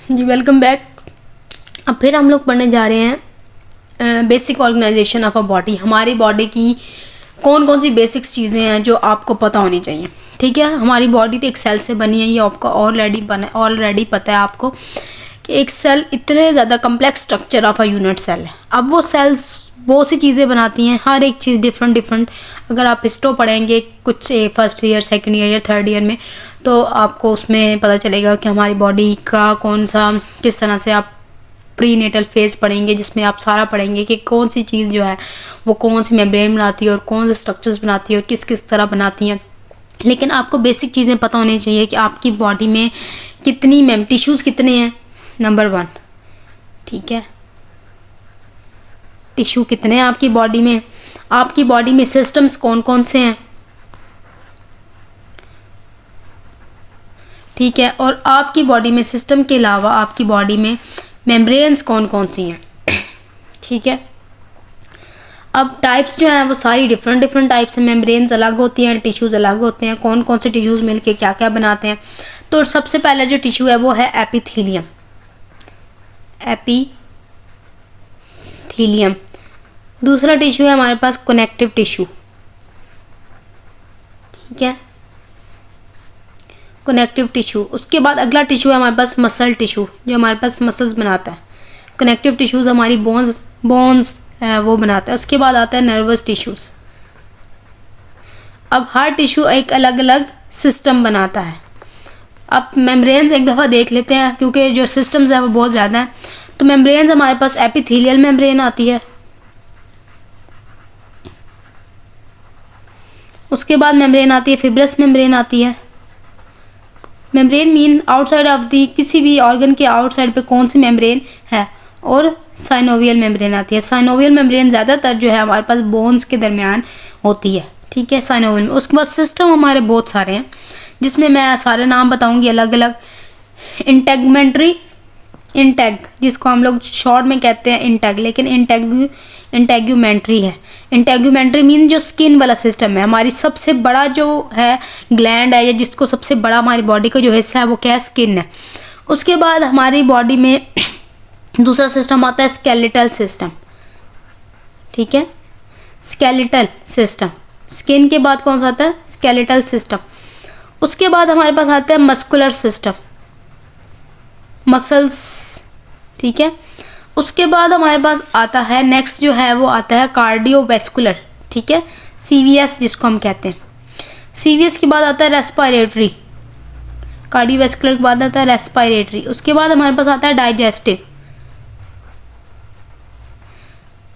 जी welcome back. अब फिर हम लोग पढ़ने जा रहे हैं basic organisation of a body. हमारी बॉडी की कौन कौन सी बेसिक्स चीज़ें हैं जो आपको पता होनी चाहिए। ठीक है, हमारी बॉडी तो एक सेल से बनी है, ये आपको ऑलरेडी पता है आपको कि एक सेल इतने ज़्यादा complex structure of a unit cell है। अब वो सेल्स बहुत सी चीज़ें बनाती हैं, हर एक चीज़ डिफरेंट। अगर आप हिस्टो पढ़ेंगे कुछ फर्स्ट ईयर, सेकंड ईयर या थर्ड ईयर में, तो आपको उसमें पता चलेगा कि हमारी बॉडी का कौन सा किस तरह से आप प्रीनेटल फेज़ पढ़ेंगे, जिसमें आप सारा पढ़ेंगे कि कौन सी चीज़ जो है वो कौन सी मेम्ब्रेन बनाती है और कौन से स्ट्रक्चर्स बनाती है और किस किस तरह बनाती हैं। लेकिन आपको बेसिक चीज़ें पता होनी चाहिए कि आपकी बॉडी में कितनी टिश्यूज़ कितने हैं। नंबर 1, ठीक है, टिश्यू कितने हैं आपकी बॉडी में। आपकी बॉडी में सिस्टम्स कौन कौन से हैं, ठीक है, और आपकी बॉडी में सिस्टम के अलावा आपकी बॉडी में मेम्ब्रेन्स कौन कौन सी हैं। ठीक है, अब टाइप्स जो हैं वो सारी डिफरेंट टाइप्स हैं। मेम्ब्रेन्स अलग होती हैं, टिश्यूज़ अलग होते हैं। कौन कौन से टिश्यूज़ मिलके क्या क्या बनाते हैं। तो सबसे पहला जो टिश्यू है वो है एपिथेलियम। दूसरा टिश्यू है हमारे पास कनेक्टिव टिश्यू। ठीक है, कनेक्टिव टिश्यू। उसके बाद अगला टिश्यू है हमारे पास मसल टिश्यू, जो हमारे पास मसल्स बनाता है। कनेक्टिव टिश्यूज़ हमारी बोन्स वो बनाता है। उसके बाद आता है नर्वस टिश्यूज़। अब हर टिश्यू एक अलग अलग सिस्टम बनाता है। अब मेम्ब्रेन्स एक दफ़ा देख लेते हैं, क्योंकि जो सिस्टम्स हैं वो बहुत ज़्यादा हैं। तो मेम्ब्रेन्स हमारे पास एपिथेलियल मेम्ब्रेन आती है। उसके बाद मेम्ब्रेन आती है फिब्रस मेम्ब्रेन आती है। Membrane mean outside of the, किसी भी ऑर्गन के आउटसाइड पे कौन सी मेम्ब्रेन है। और साइनोवियल मेम्ब्रेन आती है। साइनोवियल मेम्ब्रेन ज़्यादातर जो है हमारे पास बोन्स के दरमियान होती है। ठीक है, साइनोवियल। उसके बाद सिस्टम हमारे बहुत सारे हैं, जिसमें मैं सारे नाम बताऊंगी अलग अलग। इंटेग, जिसको हम लोग शॉर्ट में कहते हैं इंटेग, लेकिन इंटेग्यूमेंट्री है। इंटेग्यूमेंट्री मीन जो स्किन वाला सिस्टम है। हमारी सबसे बड़ा जो है ग्लैंड है, या जिसको सबसे बड़ा हमारी बॉडी का जो हिस्सा है वो क्या है, स्किन है। उसके बाद हमारी बॉडी में दूसरा सिस्टम आता है स्केलेटल सिस्टम। ठीक है, स्केलेटल सिस्टम। स्किन के बाद कौन सा आता है, स्केलेटल सिस्टम। उसके बाद हमारे पास आता है मस्कुलर सिस्टम, मसल्स। ठीक है, उसके बाद हमारे पास आता है नेक्स्ट जो है वो आता है कार्डियोवैस्कुलर। ठीक है, CVS जिसको हम कहते हैं। CVS के बाद आता है रेस्पिरेटरी। कार्डियोवैस्कुलर के बाद आता है रेस्पिरेटरी। उसके बाद हमारे पास आता है डाइजेस्टिव।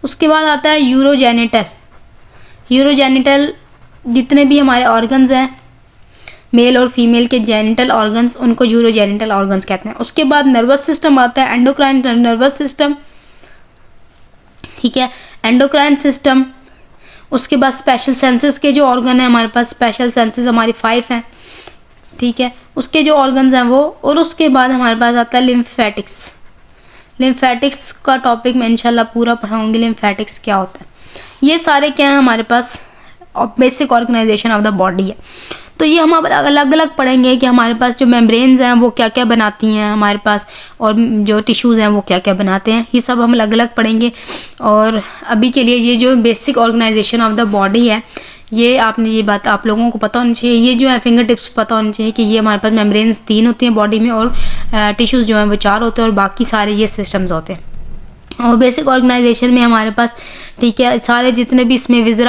उसके बाद आता है यूरोजेनिटल। जितने भी हमारे ऑर्गन्स हैं, मेल और फीमेल के जेनिटल ऑर्गन्स, उनको यूरोजेनिटल ऑर्गन्स कहते हैं। उसके बाद नर्वस सिस्टम आता है, एंडोक्राइन नर्वस सिस्टम। ठीक है, एंडोक्राइन सिस्टम। उसके बाद स्पेशल सेंसेस के जो ऑर्गन है हमारे पास, स्पेशल सेंसेस हमारी 5 हैं। ठीक है, उसके जो ऑर्गन्स हैं वो। और उसके बाद हमारे पास आता है लिम्फेटिक्स का टॉपिक मैं इंशाल्लाह पूरा पढ़ाऊँगी। लिम्फेटिक्स क्या होता है, ये सारे क्या हैं हमारे पास basic organisation of the body है। तो ये हम अलग अलग पढ़ेंगे कि हमारे पास जो मेम्ब्रेन्स हैं वो क्या क्या बनाती हैं हमारे पास, और जो टिश्यूज़ हैं वो क्या क्या बनाते हैं। ये सब हम अलग अलग पढ़ेंगे। और अभी के लिए ये जो basic organisation of the body है, ये बात आप लोगों को पता होनी चाहिए। ये जो है फिंगर टिप्स पता होनी चाहिए कि ये हमारे पास मेम्ब्रेन्स 3 होती हैं बॉडी में, और टिश्यूज़ जो हैं वो 4 होते हैं, और बाकी सारे ये सिस्टम्स होते हैं। और बेसिक ऑर्गेनाइजेशन में हमारे पास, ठीक है, सारे जितने भी इसमें विज़रा